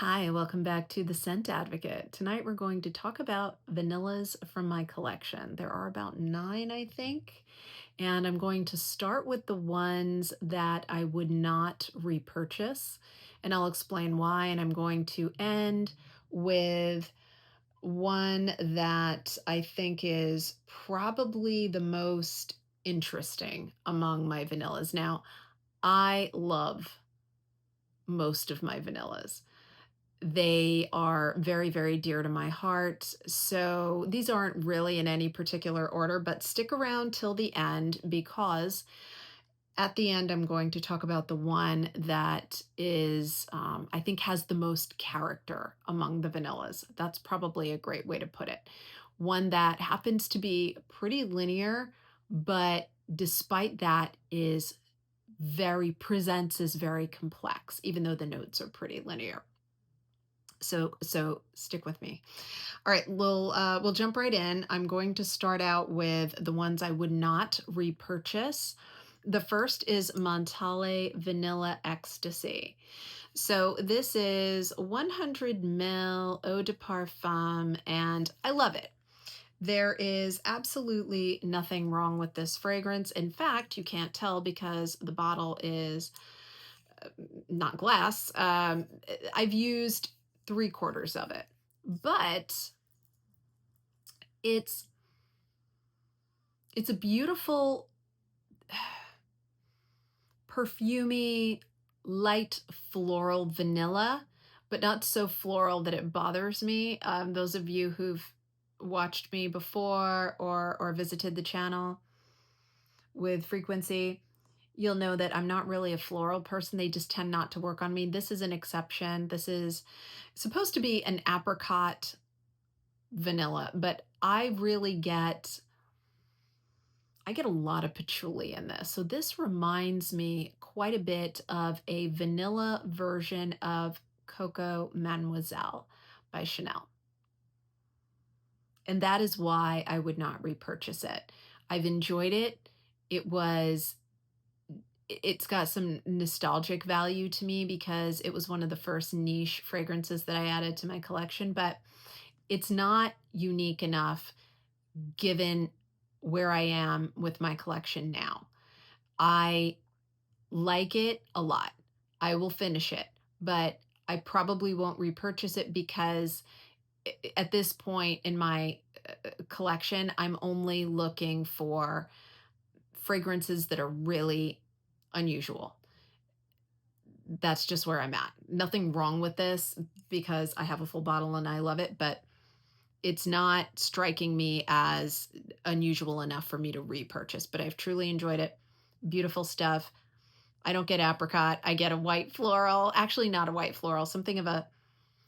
Hi, welcome back to The Scent Advocate. Tonight we're going to talk about vanillas from my collection. There are about 9, I think, and I'm going to start with the ones that I would not repurchase, and I'll explain why, and I'm going to end with one that I think is probably the most interesting among my vanillas. Now, I love most of my vanillas. They are very, very dear to my heart. So these aren't really in any particular order, but stick around till the end because at the end, I'm going to talk about the one that is, I think, has the most character among the vanillas. That's probably a great way to put it. One that happens to be pretty linear, but despite that is presents as very complex, even though the notes are pretty linear. So stick with me. All right, we'll jump right in. I'm going to start out with the ones I would not repurchase. The first is Montale Vanilla Extasy. So this is 100 ml eau de parfum, and I love it. There is absolutely nothing wrong with this fragrance. In fact, you can't tell because the bottle is not glass. I've used 3/4 of it, but it's a beautiful, perfumey, light floral vanilla, but not so floral that it bothers me. Those of you who've watched me before or visited the channel with frequency, you'll know that I'm not really a floral person. They just tend not to work on me. This is an exception. This is supposed to be an apricot vanilla, but I get a lot of patchouli in this. So this reminds me quite a bit of a vanilla version of Coco Mademoiselle by Chanel. And that is why I would not repurchase it. I've enjoyed it. It's got some nostalgic value to me because it was one of the first niche fragrances that I added to my collection, but it's not unique enough given where I am with my collection now. I like it a lot. I will finish it, but I probably won't repurchase it because at this point in my collection, I'm only looking for fragrances that are really unusual. That's just where I'm at. Nothing wrong with this because I have a full bottle and I love it, but it's not striking me as unusual enough for me to repurchase, but I've truly enjoyed it. Beautiful stuff. I don't get apricot. I get a white floral, actually not a white floral, something of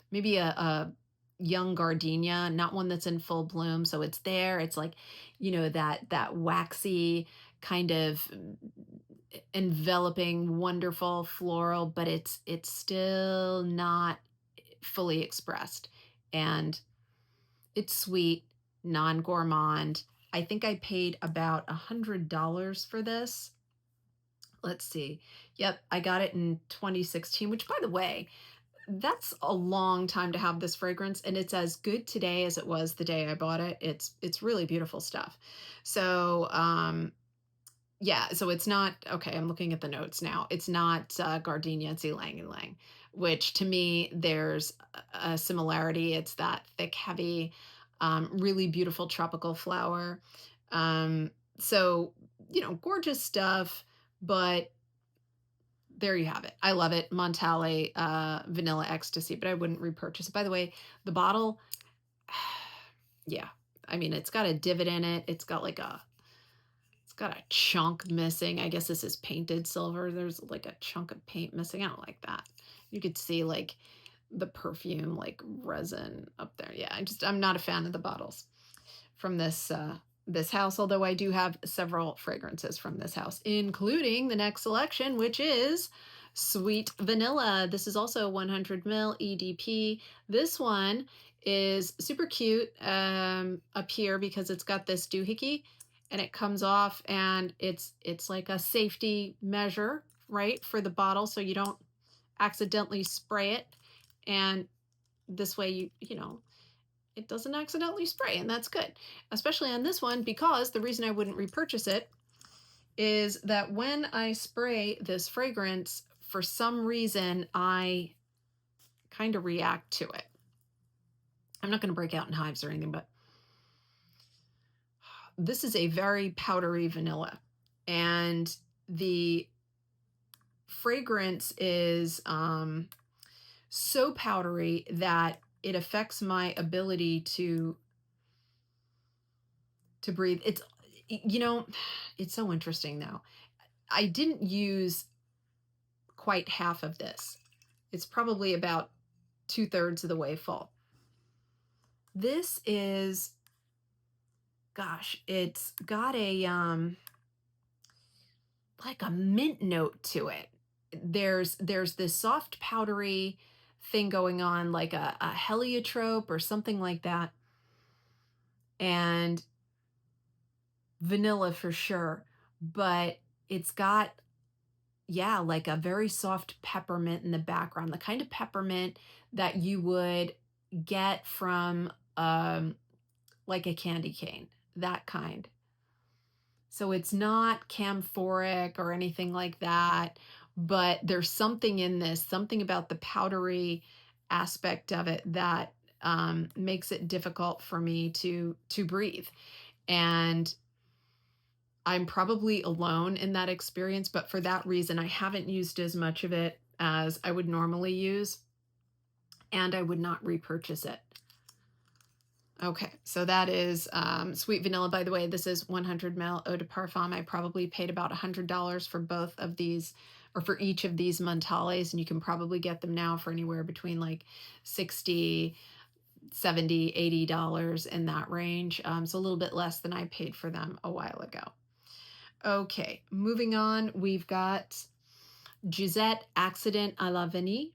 maybe a young gardenia, not one that's in full bloom. So it's there. It's like, that waxy kind of enveloping, wonderful floral, but it's still not fully expressed. And it's sweet, non-gourmand. I think I paid about $100 for this. Let's see. Yep, I got it in 2016, which, by the way, that's a long time to have this fragrance, and it's as good today as it was the day I bought it. It's really beautiful stuff. So, yeah, so it's not okay. I'm looking at the notes now. It's not gardenia, it's ylang ylang, which to me there's a similarity. It's that thick, heavy, really beautiful tropical flower. So gorgeous stuff, but there you have it. I love it. Montale Vanilla Ecstasy, but I wouldn't repurchase it. By the way, the bottle, yeah, I mean, it's got a divot in it. It's got a chunk missing. I guess this is painted silver. There's like a chunk of paint missing. I don't like that. You could see like the perfume, like resin up there. Yeah, I'm not a fan of the bottles from this house, although I do have several fragrances from this house, including the next selection, which is Sweet Vanilla. This is also 100 ml EDP. This one is super cute up here because it's got this doohickey and it comes off, and it's like a safety measure, right, for the bottle so you don't accidentally spray it. And this way, it doesn't accidentally spray, and that's good, especially on this one, because the reason I wouldn't repurchase it is that when I spray this fragrance, for some reason, I kind of react to it. I'm not going to break out in hives or anything, but this is a very powdery vanilla, and the fragrance is so powdery that it affects my ability to breathe. It's so interesting though. I didn't use quite half of this. It's probably about 2/3 of the way full. This is, gosh, it's got a like a mint note to it. There's this soft powdery thing going on, like a heliotrope or something like that, and vanilla for sure, but it's got, yeah, like a very soft peppermint in the background, the kind of peppermint that you would get from like a candy cane, that kind. So it's not camphoric or anything like that, but there's something in this, something about the powdery aspect of it that makes it difficult for me to breathe. And I'm probably alone in that experience, but for that reason, I haven't used as much of it as I would normally use, and I would not repurchase it. Okay, so that is Sweet Vanilla. By the way, this is 100 ml eau de parfum. I probably paid about $100 for both of these, or for each of these Montales, and you can probably get them now for anywhere between like $60, $70, $80 in that range. So a little bit less than I paid for them a while ago. Okay, moving on, we've got Jousset Accident à la Vanille.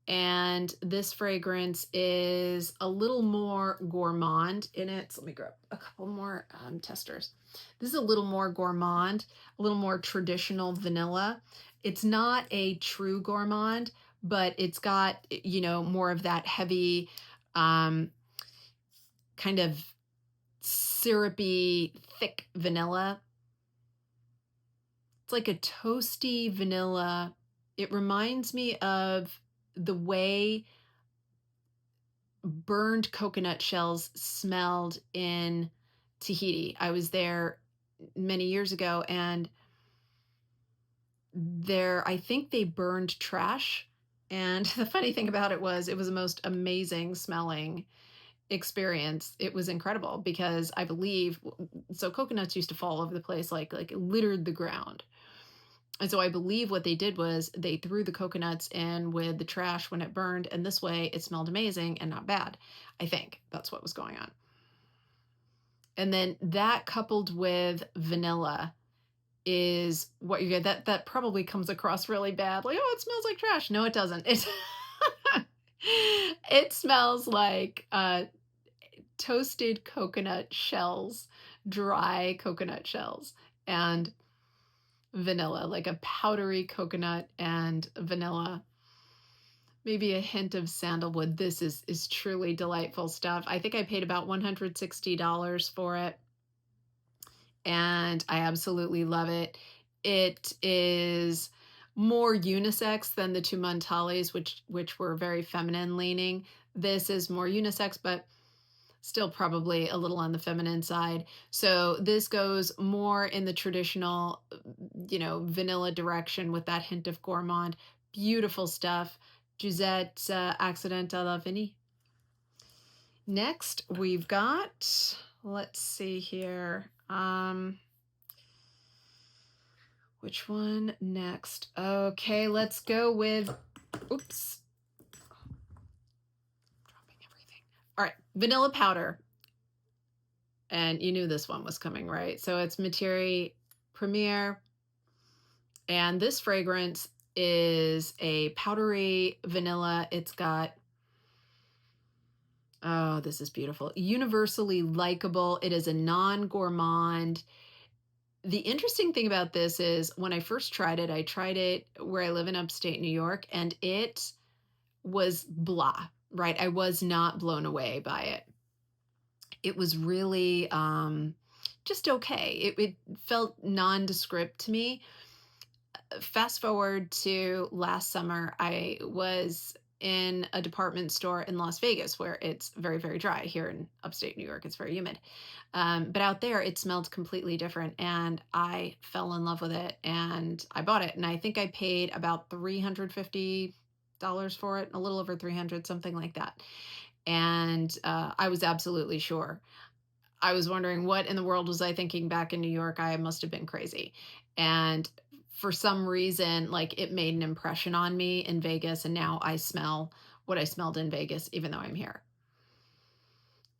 And this fragrance is a little more gourmand in it. So let me grab a couple more testers. This is a little more gourmand, a little more traditional vanilla. It's not a true gourmand, but it's got, more of that heavy kind of syrupy, thick vanilla. It's like a toasty vanilla. It reminds me of the way burned coconut shells smelled in Tahiti. I was there many years ago, and I think they burned trash. And the funny thing about it was the most amazing smelling experience. It was incredible because I believe, so coconuts used to fall over the place, like it littered the ground. And so I believe what they did was they threw the coconuts in with the trash when it burned, and this way it smelled amazing and not bad. I think that's what was going on. And then that coupled with vanilla is what you get. That probably comes across really bad. Like, oh, it smells like trash. No, it doesn't. It smells like toasted coconut shells, dry coconut shells, and vanilla, like a powdery coconut and vanilla, maybe a hint of sandalwood. This is truly delightful stuff. I think I paid about $160 for it, and I absolutely love it. It is more unisex than the two Montales, which were very feminine leaning. This is more unisex, but still probably a little on the feminine side. So this goes more in the traditional, vanilla direction with that hint of gourmand. Beautiful stuff. Jousset Accident à la Vanille. Next, we've got, let's see here. Which one next? Okay, let's go with, oops. All right, vanilla powder. And you knew this one was coming, right? So it's Matiere Premier. And this fragrance is a powdery vanilla. It's got, oh, this is beautiful. Universally likable. It is a non-gourmand. The interesting thing about this is when I first tried it, I tried it where I live in upstate New York, and it was blah, right? I was not blown away by it. It was really just okay. It felt nondescript to me. Fast forward to last summer, I was in a department store in Las Vegas where it's very, very dry. Here in upstate New York, it's very humid. But out there, it smelled completely different. And I fell in love with it and I bought it. And I think I paid about $350 for it, a little over 300, something like that. And I was absolutely sure. I was wondering what in the world was I thinking back in New York. I must have been crazy. And for some reason, like it made an impression on me in Vegas. And now I smell what I smelled in Vegas, even though I'm here.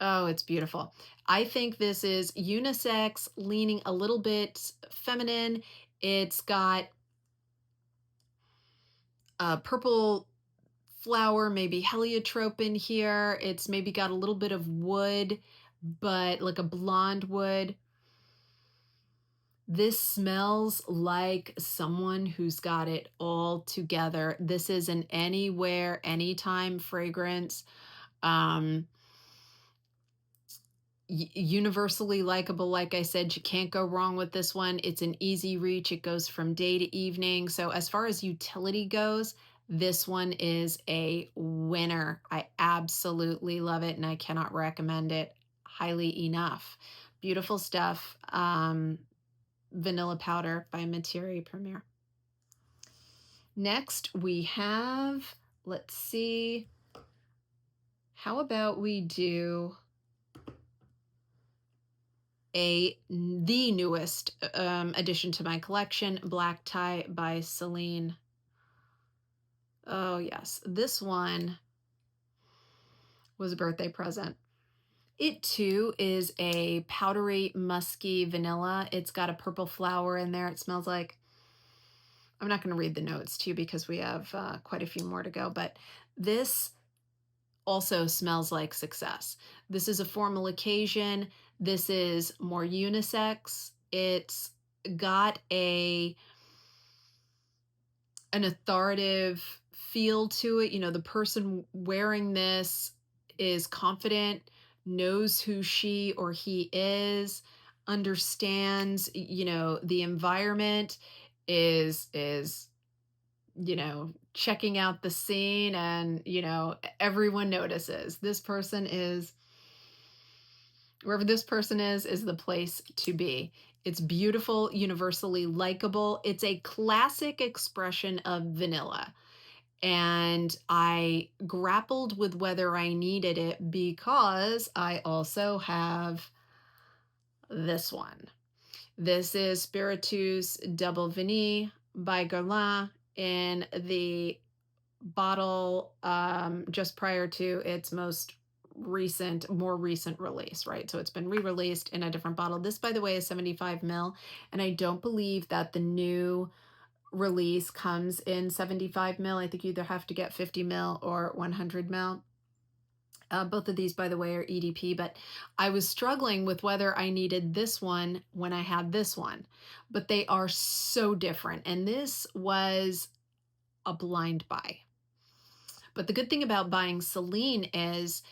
Oh, it's beautiful. I think this is unisex, leaning a little bit feminine. It's got a purple flower, maybe heliotrope in here. It's maybe got a little bit of wood, but like a blonde wood. This smells like someone who's got it all together. This is an anywhere, anytime fragrance. Um, Universally likable. Like I said, you can't go wrong with this one. It's an easy reach. It goes from day to evening. So as far as utility goes, this one is a winner. I absolutely love it and I cannot recommend it highly enough. Beautiful stuff. Vanilla Powder by Matiere Premier. Next we have, let's see, how about we do the newest addition to my collection, Black Tie by Celine. Oh yes, this one was a birthday present. It too is a powdery, musky vanilla. It's got a purple flower in there. It smells like, I'm not going to read the notes to you because we have quite a few more to go, but this also smells like success. This is a formal occasion. This is more unisex. It's got an authoritative feel to it. You know, the person wearing this is confident, knows who she or he is, understands, you know, the environment, is you know, checking out the scene, and you know, everyone notices this person is, wherever this person is the place to be. It's beautiful, universally likable. It's a classic expression of vanilla. And I grappled with whether I needed it because I also have this one. This is Spiritueuse Double Vanille by Guerlain in the bottle just prior to its more recent release, right? So it's been re-released in a different bottle. This, by the way, is 75 ml, and I don't believe that the new release comes in 75 ml. I think you either have to get 50 ml or 100 ml. Both of these, by the way, are EDP, but I was struggling with whether I needed this one when I had this one, but they are so different. And this was a blind buy. But the good thing about buying Celine is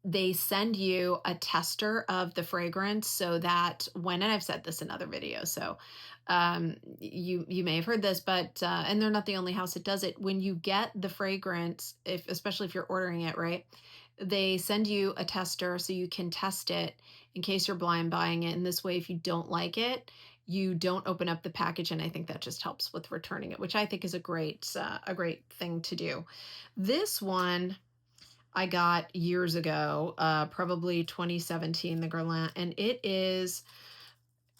they send you a tester of the fragrance so that when, and I've said this in other videos, so you may have heard this, but and they're not the only house that does it. When you get the fragrance, especially if you're ordering it, right, they send you a tester so you can test it in case you're blind buying it. And this way, if you don't like it, you don't open up the package, and I think that just helps with returning it, which I think is a great thing to do. This one I got years ago, probably 2017, the Guerlain, and it is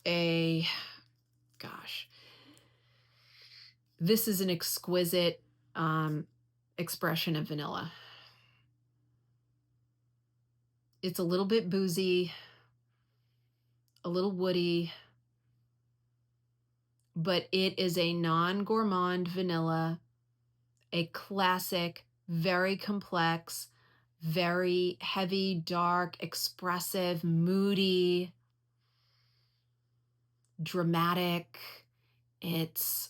a, gosh, this is an exquisite expression of vanilla. It's a little bit boozy, a little woody, but it is a non-gourmand vanilla, a classic, very complex, very heavy, dark, expressive, moody, dramatic. It's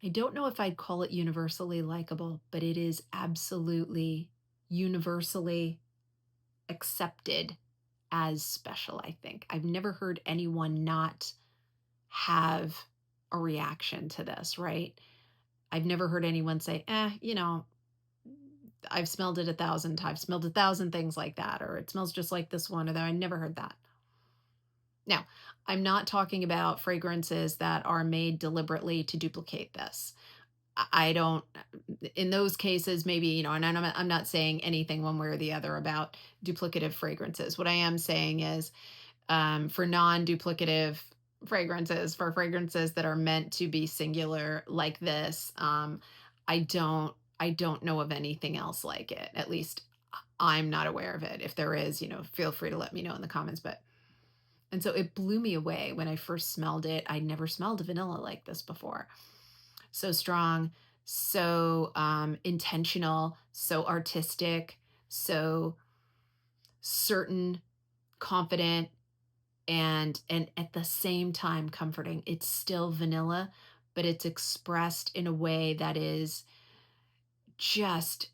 I don't know if I'd call it universally likable, but it is absolutely universally accepted as special, I think. I've never heard anyone not have a reaction to this, right? I've never heard anyone say, I've smelled it 1,000 times, I've smelled 1,000 things like that, or it smells just like this one, or that. I never heard that. Now, I'm not talking about fragrances that are made deliberately to duplicate this. I don't, in those cases, maybe, and I'm not saying anything one way or the other about duplicative fragrances. What I am saying is for non-duplicative fragrances, for fragrances that are meant to be singular like this, I don't, I don't know of anything else like it. At least I'm not aware of it. If there is, feel free to let me know in the comments. And so it blew me away when I first smelled it. I'd never smelled a vanilla like this before. So strong, so intentional, so artistic, so certain, confident, and at the same time comforting. It's still vanilla, but it's expressed in a way that is just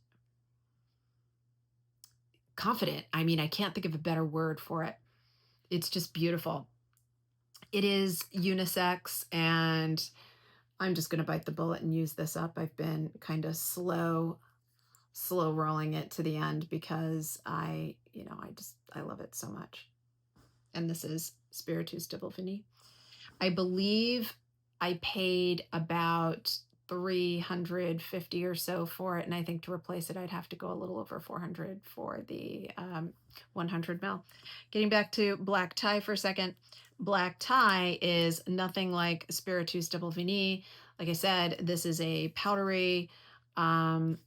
confident. I mean, I can't think of a better word for it. It's just beautiful. It is unisex, and I'm just going to bite the bullet and use this up. I've been kind of slow rolling it to the end because I love it so much. And this is Spiritueuse de Vanille. I believe I paid about 350 or so for it, and I think to replace it I'd have to go a little over 400 for the 100 ml. Getting back to black tie for a second. Black tie is nothing like Spiritueuse de Vanille. Like I said, this is a powdery, maybe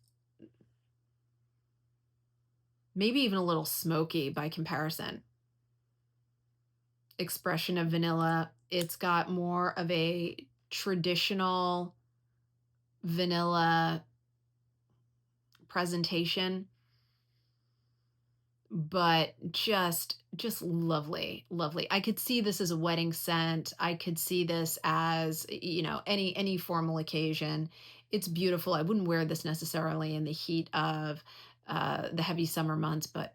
even a little smoky by comparison, expression of vanilla. It's got more of a traditional vanilla presentation, but just lovely. I could see this as a wedding scent. I could see this as, any formal occasion. It's beautiful. I wouldn't wear this necessarily in the heat of the heavy summer months, but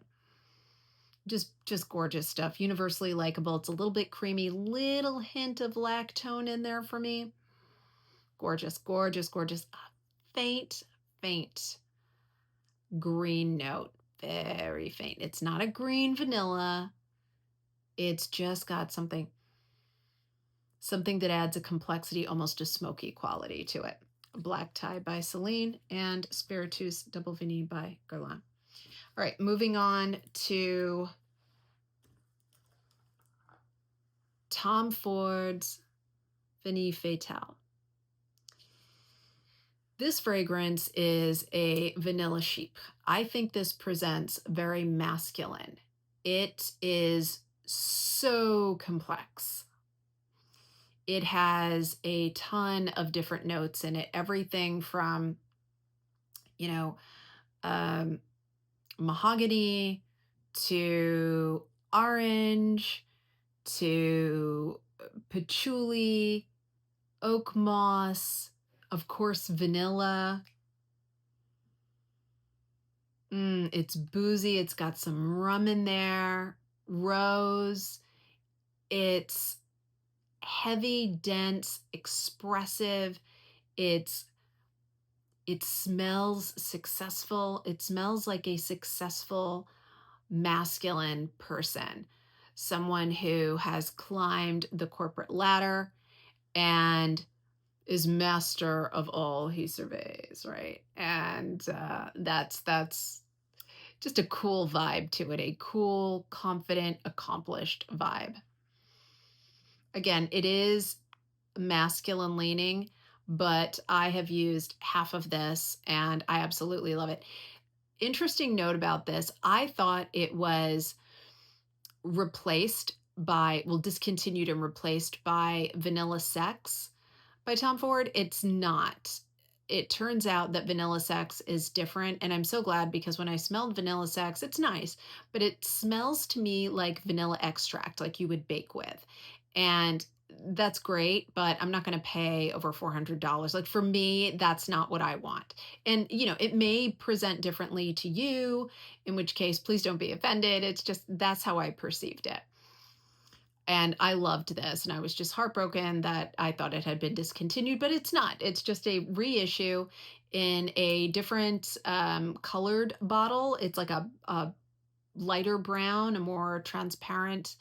just gorgeous stuff. Universally likable. It's a little bit creamy, little hint of lactone in there for me. Gorgeous. Faint green note. Very faint. It's not a green vanilla. It's just got something that adds a complexity, almost a smoky quality to it. Black Tie by Celine and Spiritueuse de Vanille by Guerlain. All right, moving on to Tom Ford's Vanille Fatale. This fragrance is a vanilla chic. I think this presents very masculine. It is so complex. It has a ton of different notes in it. Everything from, mahogany to orange to patchouli, oak moss, of course, vanilla. It's boozy. It's got some rum in there, rose. It's heavy, dense, expressive. It smells successful. It smells like a successful masculine person, someone who has climbed the corporate ladder and is master of all he surveys, right? And that's just a cool vibe to it, a cool, confident, accomplished vibe. Again, it is masculine leaning, but I have used half of this and I absolutely love it. Interesting note about this, I thought it was discontinued and replaced by Vanilla Sex by Tom Ford. It's not. It turns out that Vanilla Sex is different, and I'm so glad, because when I smelled Vanilla Sex, it's nice, but it smells to me like vanilla extract, like you would bake with. And that's great, but I'm not going to pay over $400. Like for me, that's not what I want. And, it may present differently to you, in which case, please don't be offended. It's just, that's how I perceived it. And I loved this, and I was just heartbroken that I thought it had been discontinued, but it's not. It's just a reissue in a different colored bottle. It's like a lighter brown, a more transparent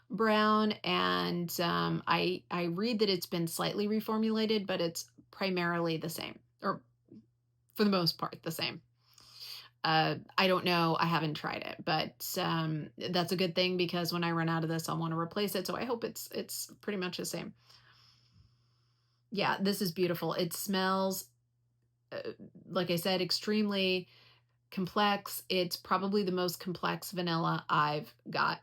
brown, and I read that it's been slightly reformulated, but it's primarily the same, or for the most part the same. I don't know. I haven't tried it, but that's a good thing because when I run out of this, I'll want to replace it. So I hope it's pretty much the same. Yeah, this is beautiful. It smells, like I said, extremely complex. It's probably the most complex vanilla I've got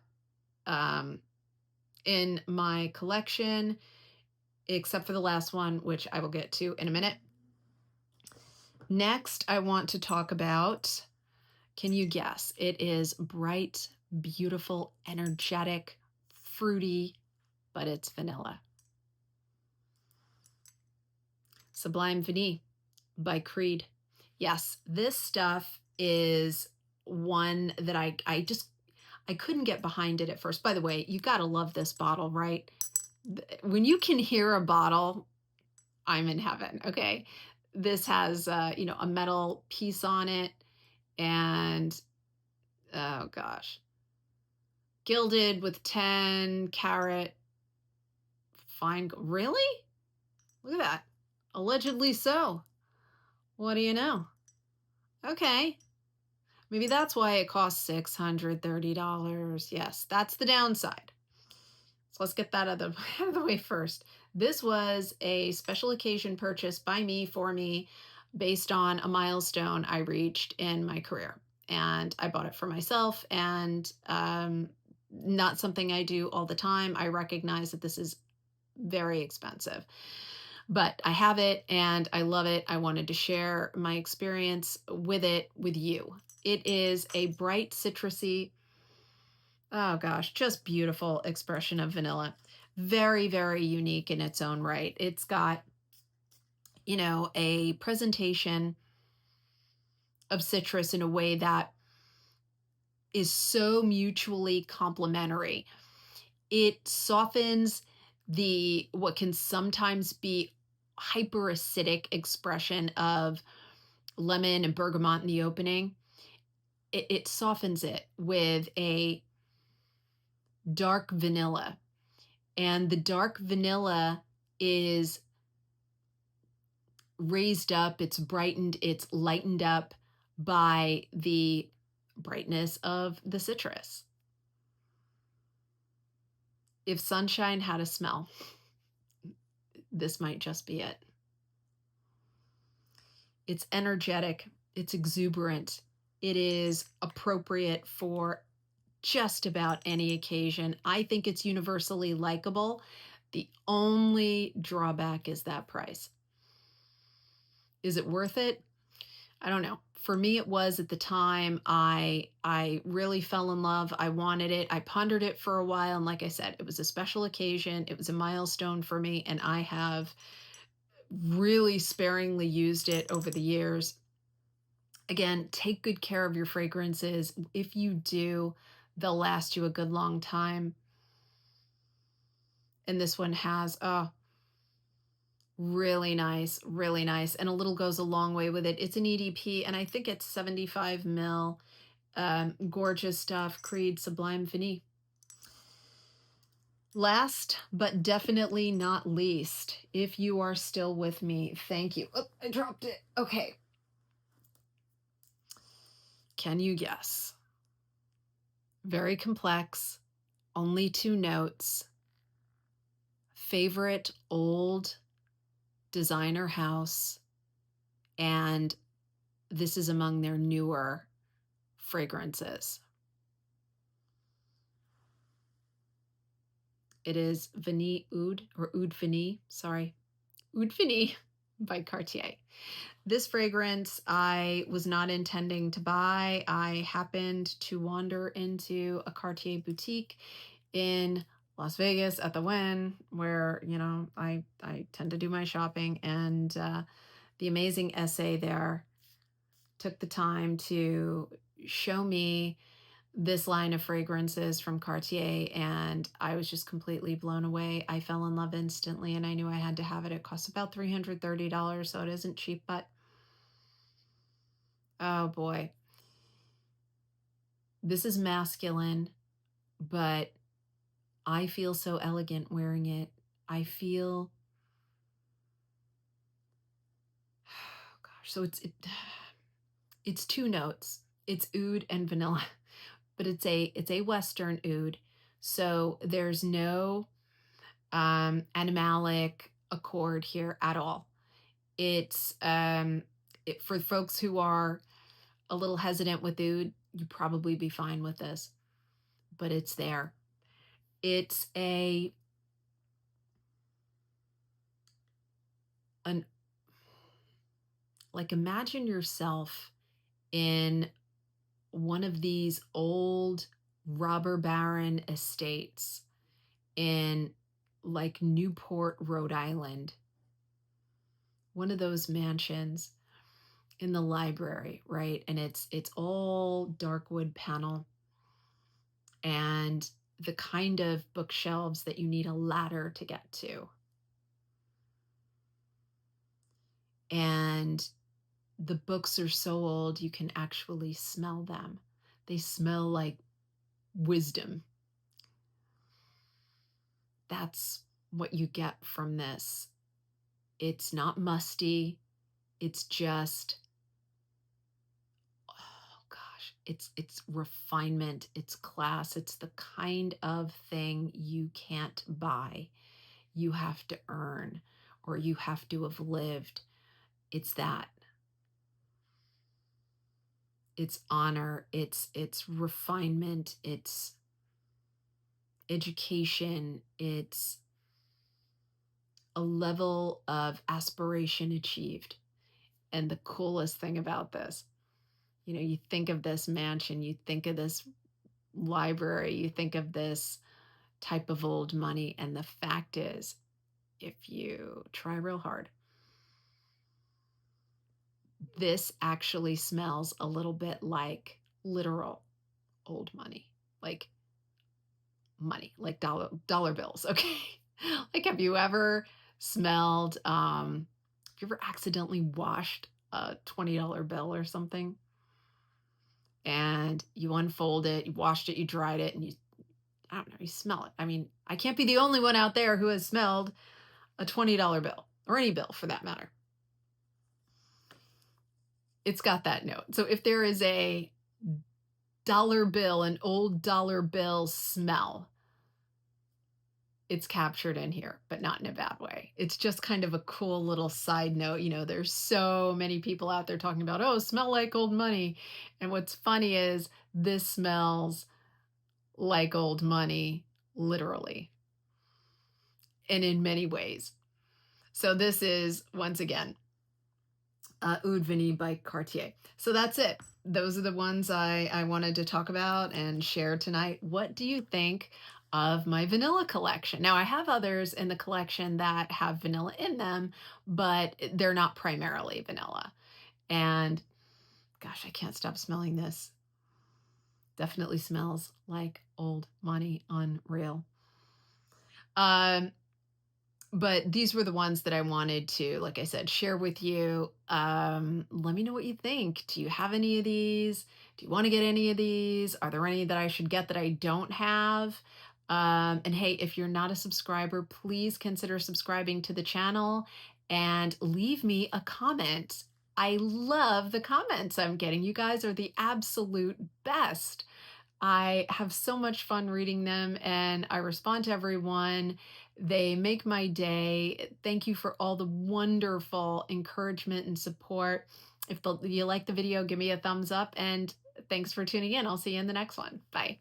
in my collection, except for the last one, which I will get to in a minute. Next, I want to talk about, can you guess? It is bright, beautiful, energetic, fruity, but it's vanilla. Sublime Vanille by Creed. Yes, this stuff is one that I couldn't get behind it at first. By the way, you got to love this bottle, right? When you can hear a bottle, I'm in heaven, okay? This has, a metal piece on it, and oh gosh, gilded with 10 carat fine. Really? Look at that. Allegedly so. What do you know? Okay. Maybe that's why it costs $630. Yes, that's the downside. So let's get that out of the way first. This was a special occasion purchase by me, for me, based on a milestone I reached in my career. And I bought it for myself, and not something I do all the time. I recognize that this is very expensive, but I have it and I love it. I wanted to share my experience with it with you. It is a bright citrusy, oh gosh, just beautiful expression of vanilla. Very, very unique in its own right. It's got, a presentation of citrus in a way that is so mutually complementary. It softens what can sometimes be hyper acidic expression of lemon and bergamot in the opening. It softens it with a dark vanilla. And the dark vanilla is raised up, it's brightened, it's lightened up by the brightness of the citrus. If sunshine had a smell, this might just be it. It's energetic, it's exuberant, it is appropriate for just about any occasion. I think it's universally likable. The only drawback is that price. Is it worth it? I don't know. For me, it was at the time. I really fell in love. I wanted it. I pondered it for a while. And like I said, it was a special occasion. It was a milestone for me. And I have really sparingly used it over the years. Again, take good care of your fragrances. If you do, they'll last you a good long time. And this one has, really nice, really nice. And a little goes a long way with it. It's an EDP, and I think it's 75 mil. Gorgeous stuff. Creed Sublime Vanille. Last, but definitely not least, if you are still with me, thank you. Oh, I dropped it. Okay. Can you guess? Very complex, only 2 notes. Favorite old designer house, and this is among their newer fragrances. It is Vanille Oud, or Oud Vanille, sorry. Oud Vanille by Cartier. This fragrance I was not intending to buy. I happened to wander into a Cartier boutique in Las Vegas at the Wynn, where, I tend to do my shopping. And the amazing essay there took the time to show me this line of fragrances from Cartier, and I was just completely blown away. I fell in love instantly, and I knew I had to have it. It costs about $330, so it isn't cheap, but oh boy. This is masculine, but I feel so elegant wearing it. I feel, oh gosh, so it's two notes. It's oud and vanilla, but it's a Western oud. So there's no animalic accord here at all. It's for folks who are a little hesitant with oud, you'd probably be fine with this, but it's there. It's like, imagine yourself in one of these old robber baron estates in like Newport, Rhode Island, one of those mansions in the library, right? And it's all dark wood panel and the kind of bookshelves that you need a ladder to get to. And the books are so old you can actually smell them. They smell like wisdom. That's what you get from this. It's not musty. It's just, oh gosh, it's refinement, it's class. It's the kind of thing you can't buy. You have to earn, or you have to have lived. It's that. It's honor, it's refinement, it's education, it's a level of aspiration achieved. And the coolest thing about this, you think of this mansion, you think of this library, you think of this type of old money, and the fact is, if you try real hard, this actually smells a little bit like literal old money, like money, like dollar bills. Okay. Like, have you ever smelled, have you ever accidentally washed a $20 bill or something? And you unfold it, you washed it, you dried it, and I don't know, you smell it. I mean, I can't be the only one out there who has smelled a $20 bill, or any bill for that matter. It's got that note. So if there is a dollar bill, an old dollar bill smell, it's captured in here, but not in a bad way. It's just kind of a cool little side note. There's so many people out there talking about, oh, smell like old money. And what's funny is this smells like old money, literally, and in many ways. So this is, once again, Oud Vanille by Cartier. So that's it. Those are the ones I wanted to talk about and share tonight. What do you think of my vanilla collection? Now, I have others in the collection that have vanilla in them, but they're not primarily vanilla. And gosh, I can't stop smelling this. Definitely smells like old money, unreal. But these were the ones that I wanted to, like I said, share with you. Let me know what you think. Do you have any of these? Do you want to get any of these? Are there any that I should get that I don't have? And hey, if you're not a subscriber, please consider subscribing to the channel and leave me a comment. I love the comments I'm getting. You guys are the absolute best. I have so much fun reading them, and I respond to everyone. They make my day. Thank you for all the wonderful encouragement and support. If you like the video, give me a thumbs up, and thanks for tuning in. I'll see you in the next one. Bye.